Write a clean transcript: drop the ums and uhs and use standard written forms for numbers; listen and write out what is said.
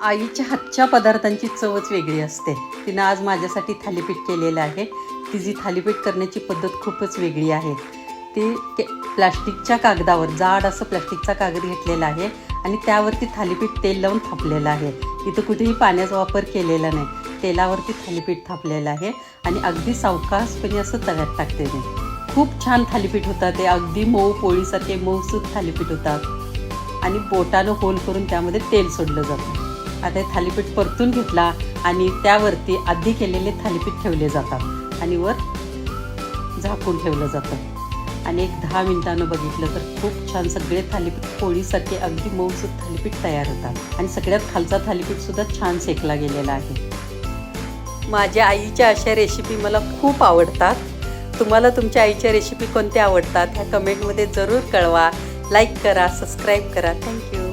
आईच्या हातच्या पदार्थांची चवच वेगळी असते. तिनं आज माझ्यासाठी थालीपीठ केलेलं आहे. तिची थालीपीठ करण्याची पद्धत खूपच वेगळी आहे. ती प्लास्टिकच्या कागदावर जाड असं प्लास्टिकचा कागद घेतलेला आहे आणि त्यावरती थालीपीठ तेल लावून थापलेलं आहे. इथं कुठेही पाण्याचा वापर केलेला नाही. तेलावरती थालीपीठ थापलेलं आहे आणि अगदी सावकाशपणे असं तव्यात टाकते मी. खूप छान थालीपीठ होतात. ते अगदी मऊ पोळीसारखे मऊसूत थालीपीठ होतात आणि बोटानं होल करून त्यामध्ये तेल सोडलं जातं. आता हे थालीपीठ परतून घेतला आणि त्यावरती आधी केलेले थालीपीठ ठेवले जातात आणि वर झाकून ठेवलं जातं आणि एक 10 मिनिटानं बघितलं तर खूप छान सगळे थालीपीठ पोळीसारखे अगदी मऊसूत थालीपीठ तयार होतात आणि सगळ्यात खालचा थालीपीठसुद्धा छान शेकला गेलेला आहे. माझ्या आईच्या अशा रेसिपी मला खूप आवडतात. तुम्हाला तुमच्या आईच्या रेसिपी कोणत्या आवडतात ह्या कमेंटमध्ये जरूर कळवा. लाईक करा, सबस्क्राईब करा. थँक्यू.